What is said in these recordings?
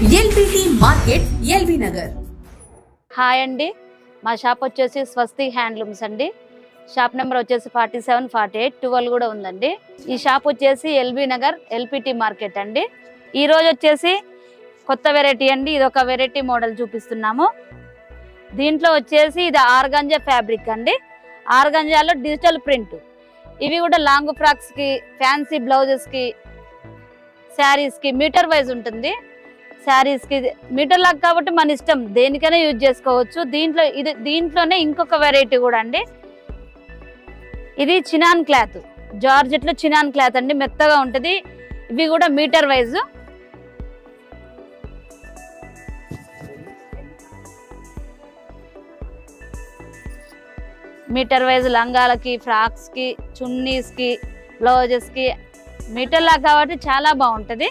LBT market LB Nagar. Hi అండి, మా shop వచ్చేసి స్వస్తి హ్యాండ్లూమ్స్ అండి. షాప్ నెంబర్ వచ్చేసి 47, 48, 12 కూడా ఉందండి. ఈ షాప్ వచ్చేసి ఎల్బీ నగర్ ఎల్పిటి మార్కెట్ అండి. ఈ రోజు వచ్చేసి కొత్త వెరైటీ అండి. ఇది ఒక వెరైటీ మోడల్ చూపిస్తున్నాము. దీంట్లో వచ్చేసి ఇది ఆర్గాంజా ఫ్యాబ్రిక్ అండి. ఆర్గాంజాలో డిజిటల్ ప్రింట్. ఇవి కూడా లాంగ్ ఫ్రాక్స్ కి, ఫ్యాన్సీ బ్లౌజెస్ కి, శారీస్ కి మీటర్ వైజ్ ఉంటుంది. శారీస్ కి మీటర్ లాగా కాబట్టి మన ఇష్టం, దేనికైనా యూజ్ చేసుకోవచ్చు. దీంట్లోనే ఇంకొక వెరైటీ కూడా అండి. ఇది చినాన్ క్లాత్, జార్జెట్ లో చినాన్ క్లాత్ అండి, మెత్తగా ఉంటది. ఇవి కూడా మీటర్ వైజ్. మీటర్ వైజ్ లంగాలకి, ఫ్రాక్స్ కి, చున్నీస్ కి, బ్లౌజెస్ కి మీటర్ లాగా కాబట్టి చాలా బాగుంటది.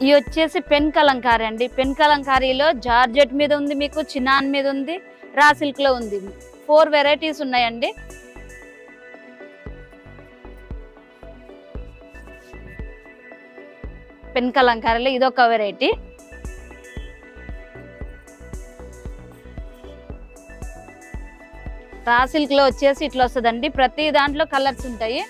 ఇది వచ్చేసి పెన్ కలంకారీ అండి. పెన్ కలంకారీలో జార్జెట్ మీద ఉంది, మీకు చినాన్ మీద ఉంది, రా సిల్క్ లో ఉంది. 4 వెరైటీస్ ఉన్నాయండి. పెన్ కలంకారీలో ఇదొక వెరైటీ. రా సిల్క్ లో వచ్చేసి ఇట్లా వస్తుందండి. ప్రతి దాంట్లో కలర్స్ ఉంటాయి.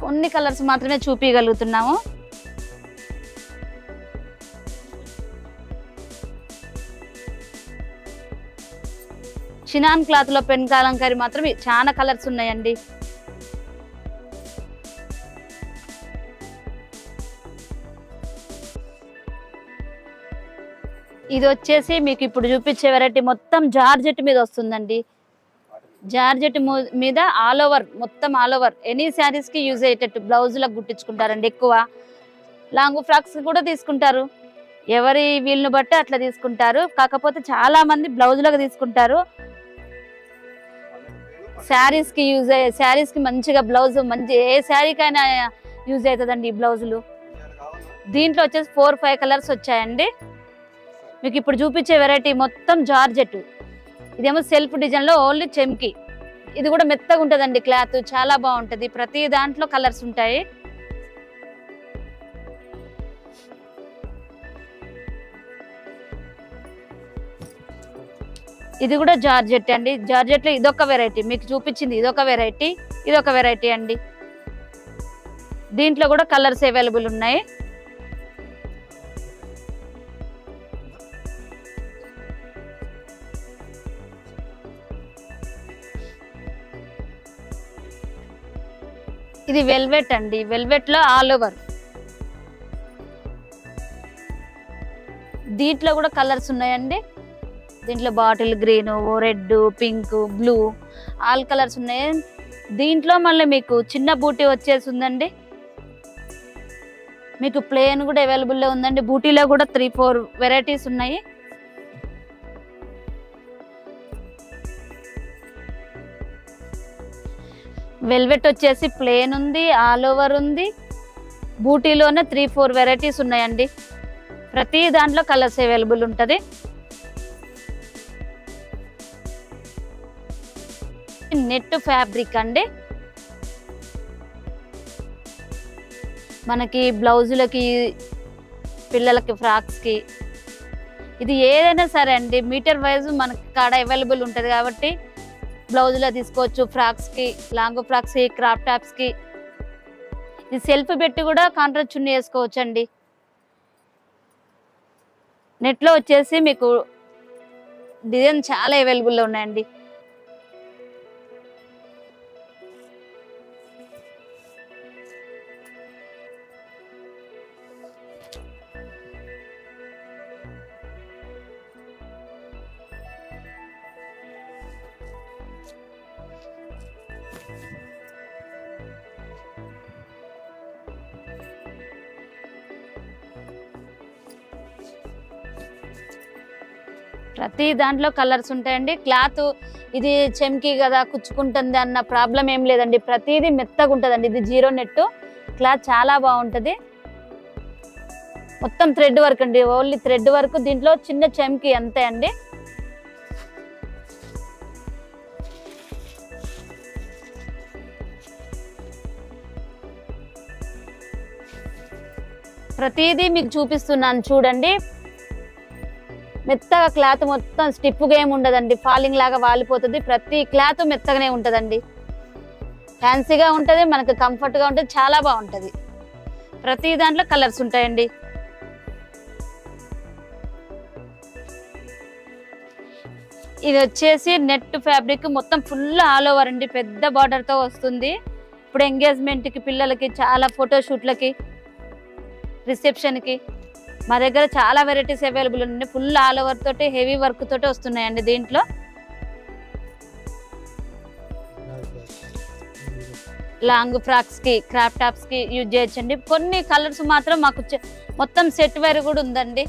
కొన్ని కలర్స్ మాత్రమే చూపించగలుగుతున్నాము. చినాన్ క్లాత్ లో పెన్ కలంకారీ మాత్రం చాలా కలర్స్ ఉన్నాయండి. ఇది వచ్చేసి మీకు ఇప్పుడు చూపించే వెరైటీ మొత్తం జార్జెట్ మీద వస్తుందండి. జార్జెట్ మీద ఆల్ ఓవర్, మొత్తం ఆల్ ఓవర్ ఎనీ శారీస్ కి యూజ్ అయ్యేటట్టు బ్లౌజులకు గుట్టించుకుంటారండి. ఎక్కువ లాంగ్ ఫ్రాక్స్ కూడా తీసుకుంటారు, ఎవరి వీళ్ళని బట్టి అట్లా తీసుకుంటారు. కాకపోతే చాలా మంది బ్లౌజులకు తీసుకుంటారు. శారీస్ కి యూజ్ అయ్యే, శారీస్ కి మంచిగా బ్లౌజ్, మంచి ఏ శారీకైనా యూజ్ అవుతుందండి ఈ బ్లౌజులు. దీంట్లో వచ్చేసి 4, 5 కలర్స్ వచ్చాయండి. మీకు ఇప్పుడు చూపించే వెరైటీ మొత్తం జార్జెట్. ఇదేమో సెల్ఫ్ డిజైన్ లో ఓన్లీ చెమ్కి. ఇది కూడా మెత్తగా ఉంటదండి క్లాత్, చాలా బాగుంటది. ప్రతి దాంట్లో కలర్స్ ఉంటాయి. ఇది కూడా జార్జెట్ అండి. జార్జెట్ లో ఇదొక వెరైటీ, మీకు చూపించింది ఇదొక వెరైటీ, ఇదొక వెరైటీ అండి. దీంట్లో కూడా కలర్స్ అవైలబుల్ ఉన్నాయి. ఇది వెల్వెట్ అండి. వెల్వెట్ లో ఆల్ ఓవర్. దీంట్లో కూడా కలర్స్ ఉన్నాయండి. దీంట్లో bottle green, red, pink, blue, all colours ఉన్నాయి. దీంట్లో మళ్ళీ మీకు చిన్న బూటీ వచ్చేసి ఉందండి. మీకు ప్లేన్ కూడా అవైలబుల్ లో ఉందండి. బూటీలో కూడా 3, 4 వెరైటీస్ ఉన్నాయి. వెల్వెట్ వచ్చేసి ప్లేన్ ఉంది, ఆల్ ఓవర్ ఉంది. బూటీలోనే 3, 4 వెరైటీస్ ఉన్నాయండి. ప్రతి దాంట్లో కలర్స్ అవైలబుల్ ఉంటుంది. నెట్ ఫ్యాబ్రిక్ అండి. మనకి బ్లౌజులకి, పిల్లలకి, ఫ్రాక్స్ కి, ఇది ఏదైనా సరే అండి మీటర్ వైజ్ మనకి కాడ అవైలబుల్ ఉంటుంది కాబట్టి బ్లౌజులో తీసుకోవచ్చు. ఫ్రాక్స్ కి, లాంగ్ ఫ్రాక్స్ కి, క్రాప్ టాప్స్ కి. ఇది సెల్ఫ్ పెట్టి కూడా కాంట్రాస్ట్ చున్నీ వేసుకోవచ్చు అండి. నెట్లో వచ్చేసి మీకు డిజైన్ చాలా అవైలబుల్లో ఉన్నాయండి. ప్రతి దాంట్లో కలర్స్ ఉంటాయండి. క్లాత్ ఇది చెమ్కి కదా కుచ్చుకుంటుంది అన్న ప్రాబ్లం ఏం లేదండి. ప్రతిదీ మెత్తగా ఉంటుందండి. ఇది జీరో నెట్ క్లాత్ చాలా బాగుంటుంది. మొత్తం థ్రెడ్ వర్క్ అండి, ఓన్లీ థ్రెడ్ వర్క్. దీంట్లో చిన్న చెమ్కి అంతే అండి. ప్రతిదీ మీకు చూపిస్తున్నాను చూడండి. మెత్తగా క్లాత్ మొత్తం స్టిఫ్గా ఏమి ఉండదండి, ఫాలింగ్ లాగా వాలిపోతుంది. ప్రతి క్లాత్ మెత్తగానే ఉంటుందండి. ఫ్యాన్సీగా ఉంటుంది, మనకు కంఫర్ట్గా ఉంటుంది, చాలా బాగుంటుంది. ప్రతి దాంట్లో కలర్స్ ఉంటాయండి. ఇది వచ్చేసి నెట్ ఫ్యాబ్రిక్, మొత్తం ఫుల్ ఆల్ ఓవర్ అండి, పెద్ద బార్డర్తో వస్తుంది. ఇప్పుడు ఎంగేజ్మెంట్కి, పిల్లలకి, చాలా ఫోటోషూట్లకి, రిసెప్షన్కి మా దగ్గర చాలా వెరైటీస్ అవైలబుల్ ఉన్నాయి. ఫుల్ ఆల్ ఓవర్ తోటి, హెవీ వర్క్ తోటి వస్తున్నాయండి. దీంట్లో లాంగ్ ఫ్రాక్స్ కి, క్రాప్ టాప్స్ కి యూజ్ చేయొచ్చండి. కొన్ని కలర్స్ మాత్రం మాకు మొత్తం సెట్ వైర్ కూడా ఉందండి.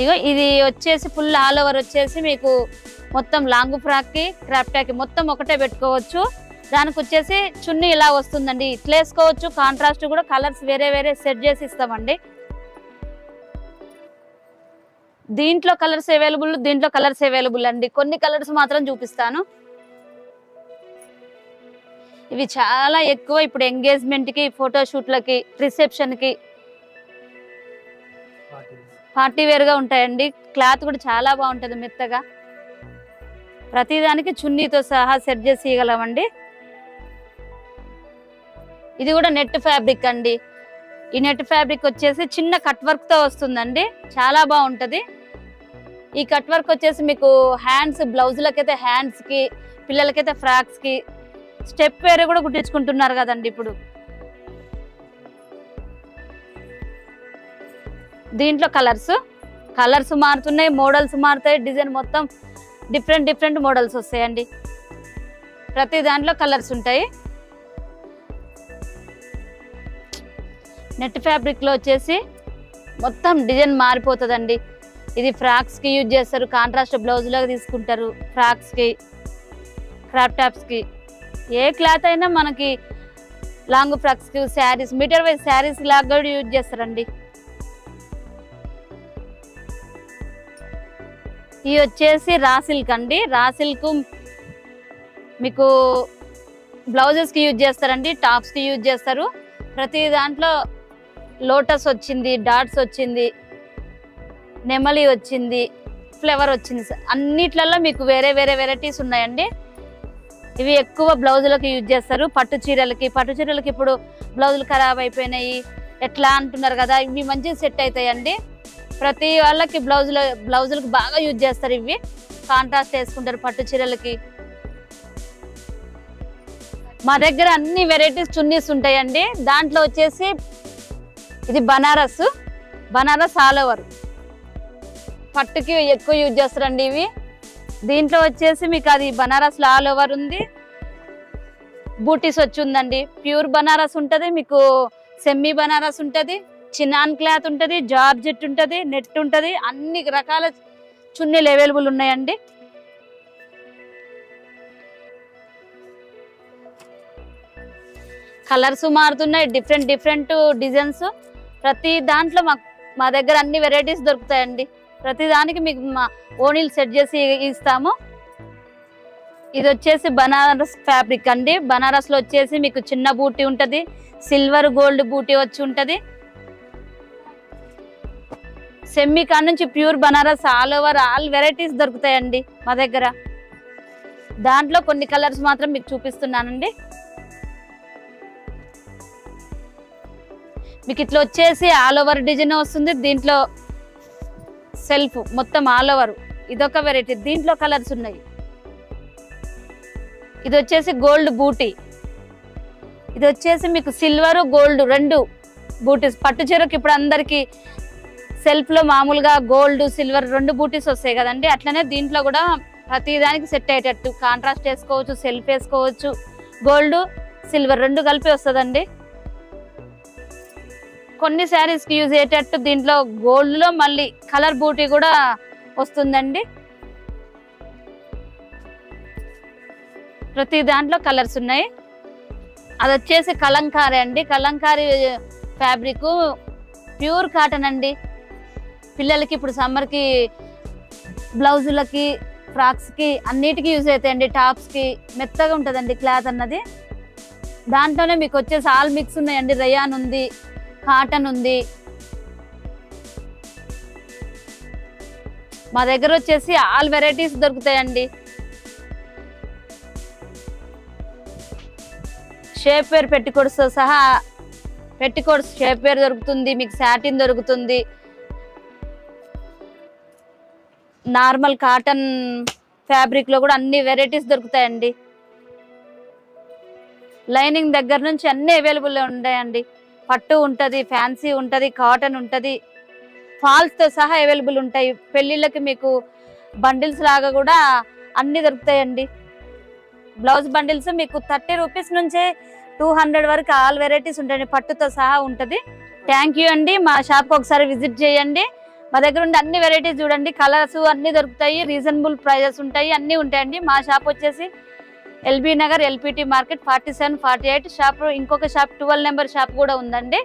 ఇగో ఇది వచ్చేసి ఫుల్ ఆల్ ఓవర్ వచ్చేసి మీకు మొత్తం లాంగ్ ఫ్రాక్ కి, క్రాప్ టాప్ కి మొత్తం ఒకటే పెట్టుకోవచ్చు. దానికి వచ్చేసి చున్నీ ఇలా వస్తుందండి, ఇట్లా వేసుకోవచ్చు. కాంట్రాస్ట్ కూడా కలర్స్ వేరే వేరే సెట్ చేసి ఇస్తామండి. దీంట్లో కలర్స్ అవైలబుల్, దీంట్లో కలర్స్ అవైలబుల్ అండి. కొన్ని కలర్స్ మాత్రం చూపిస్తాను. ఇవి చాలా ఎక్కువ ఇప్పుడు ఎంగేజ్మెంట్ కి, ఫోటోషూట్లకి, రిసెప్షన్ కి, పార్టీ వేర్ గా ఉంటాయండి. క్లాత్ కూడా చాలా బాగుంటుంది, మెత్తగా. ప్రతిదానికి చున్నీతో సహా సెట్ చేసి ఇవ్వగలమండి. ఇది కూడా నెట్ ఫ్యాబ్రిక్ అండి. ఈ నెట్ ఫ్యాబ్రిక్ వచ్చేసి చిన్న కట్ వర్క్ తో వస్తుందండి, చాలా బాగుంటది. ఈ కట్ వర్క్ వచ్చేసి మీకు హ్యాండ్స్, బ్లౌజులకైతే హ్యాండ్స్ కి, పిల్లలకైతే ఫ్రాక్స్ కి, స్టెప్ వేరే కూడా కుట్టించుకుంటున్నారు కదండి ఇప్పుడు. దీంట్లో కలర్స్ మారుతున్నాయి, మోడల్స్ మారుతాయి, డిజైన్ మొత్తం డిఫరెంట్ మోడల్స్ వస్తాయండి. ప్రతి దాంట్లో కలర్స్ ఉంటాయి. నెట్ ఫ్యాబ్రిక్ లో వచ్చేసి మొత్తం డిజైన్ మారిపోతుందండి. ఇది ఫ్రాక్స్ కి యూజ్ చేస్తారు, కాంట్రాస్ట్ బ్లౌజ్ లాగా తీసుకుంటారు. ఫ్రాక్స్ కి, క్రాప్ టాప్స్ కి, ఏ క్లాత్ అయినా మనకి లాంగ్ ఫ్రాక్స్ కి, శారీస్, మీటర్ వైజ్ శారీస్ లాగా కూడా యూజ్ చేస్తారండి. ఇవి వచ్చేసి రా సిల్క్ అండి. రా సిల్క్ మీకు బ్లౌజెస్ కి యూజ్ చేస్తారండి, టాప్స్ కి యూజ్ చేస్తారు. ప్రతి దాంట్లో లోటస్ వచ్చింది, డాట్స్ వచ్చింది, నెమలి వచ్చింది, ఫ్లవర్ వచ్చింది. అన్నిట్లలో మీకు వేరే వేరే వెరైటీస్ ఉన్నాయండి. ఇవి ఎక్కువ బ్లౌజులకు యూజ్ చేస్తారు. పట్టు చీరలకి ఇప్పుడు బ్లౌజులు ఖరాబ్ అయిపోయినాయి ఎట్లా అంటున్నారు కదా, ఇవి మంచిగా సెట్ అవుతాయండి. ప్రతి వాళ్ళకి బ్లౌజులకు బాగా యూజ్ చేస్తారు. ఇవి కాంట్రాస్ట్ వేసుకుంటారు పట్టు చీరలకి. మా దగ్గర అన్ని వెరైటీస్ చున్నీస్ ఉంటాయండి. దాంట్లో వచ్చేసి ఇది బనారస్ ఆల్ ఓవర్, పట్టుకి ఎక్కువ యూజ్ చేస్తారండి ఇవి. దీంట్లో వచ్చేసి మీకు అది బనారస్ లో ఆల్ ఓవర్ ఉంది, బూటీస్ వచ్చి ఉందండి. ప్యూర్ బనారస్ ఉంటది, మీకు సెమీ బనారస్ ఉంటది, చినాన్ క్లాత్ ఉంటది, జార్జెట్ ఉంటది, నెట్ ఉంటది. అన్ని రకాల చున్నీలు అవైలబుల్ ఉన్నాయండి. కలర్స్ మారుతున్నాయి, డిఫరెంట్ డిజైన్స్. ప్రతి దాంట్లో మా దగ్గర అన్ని వెరైటీస్ దొరుకుతాయండి. ప్రతి దానికి మీకు మా ఓనీలు సెట్ చేసి ఇస్తాము. ఇది వచ్చేసి బనారస్ ఫ్యాబ్రిక్ అండి. బనారస్ లో వచ్చేసి మీకు చిన్న బూటీ ఉంటది, సిల్వర్ గోల్డ్ బూటీ వచ్చి ఉంటది. సెమ్మీ కాడ నుంచి pure Banaras all over all varieties దొరుకుతాయండి మా దగ్గర. దాంట్లో కొన్ని కలర్స్ మాత్రం మీకు చూపిస్తున్నానండి. మీకు ఇట్లా వచ్చేసి ఆల్ ఓవర్ డిజైన్ వస్తుంది. దీంట్లో సెల్ఫ్ మొత్తం ఆల్ ఓవర్, ఇదొక వెరైటీ. దీంట్లో కలర్స్ ఉన్నాయి. ఇది వచ్చేసి గోల్డ్ బూటీ, ఇది వచ్చేసి మీకు సిల్వర్ గోల్డ్ రెండు బూటీస్. పట్టు చీరకి ఇప్పుడు అందరికి సెల్ఫ్ లో మామూలుగా గోల్డ్ సిల్వర్ రెండు బూటీస్ వస్తాయి కదండి, అట్లనే దీంట్లో కూడా ప్రతి దానికి సెట్ అయ్యేటట్టు కాంట్రాస్ట్ వేసుకోవచ్చు, సెల్ఫ్ వేసుకోవచ్చు. గోల్డ్ సిల్వర్ రెండు కలిపి వస్తుందండి. కొన్ని శారీస్కి యూజ్ అయ్యేటట్టు దీంట్లో గోల్డ్లో మళ్ళీ కలర్ బూటీ కూడా వస్తుందండి. ప్రతి దాంట్లో కలర్స్ ఉన్నాయి. అది వచ్చేసి కలంకారీ అండి. కలంకారీ ఫ్యాబ్రిక్ ప్యూర్ కాటన్ అండి. పిల్లలకి ఇప్పుడు సమ్మర్కి బ్లౌజులకి ఫ్రాక్స్కి అన్నిటికీ యూజ్ అవుతాయండి. టాప్స్కి మెత్తగా ఉంటుందండి క్లాత్ అన్నది. దాంట్లోనే మీకు వచ్చేసి ఆల్ మిక్స్ ఉన్నాయండి. రయాన్ ఉంది, కాటన్ ఉంది. మా దగ్గర వచ్చేసి ఆల్ వెరైటీస్ దొరుకుతాయండి. షేప్ వేర్ పెట్టికోట్స్తో సహా పెట్టికోట్స్ షేప్ వేర్ దొరుకుతుంది. మీకు సాటిన్ దొరుకుతుంది. నార్మల్ కాటన్ ఫ్యాబ్రిక్ లో కూడా అన్ని వెరైటీస్ దొరుకుతాయండి. లైనింగ్ దగ్గర నుంచి అన్ని అవైలబుల్ ఉంటాయండి. పట్టు ఉంటది, ఫ్యాన్సీ ఉంటది, కాటన్ ఉంటది, ఫాల్స్ తో సహా అవైలబుల్ ఉంటాయి. పెళ్లిళ్ళకి మీకు బండిల్స్ లాగా కూడా అన్ని దొరుకుతాయండి. బ్లౌజ్ బండిల్స్ మీకు 30 రూపీస్ నుంచే 200 వరకు ఆల్ వెరైటీస్ ఉంటాయండి. పట్టుతో సహా ఉంటది. థ్యాంక్ యూ అండి. మా షాప్ ఒకసారి విజిట్ చేయండి. మా దగ్గర ఉండే అన్ని వెరైటీస్ చూడండి. కలర్స్ అన్ని దొరుకుతాయి. రీజనబుల్ ప్రైజెస్ ఉంటాయి. అన్ని ఉంటాయండి. మా షాప్ వచ్చేసి LB Nagar LPT market 47, 48 shop. ఇంకొక షాప్ 12 నెంబర్ షాప్ కూడా ఉందండి.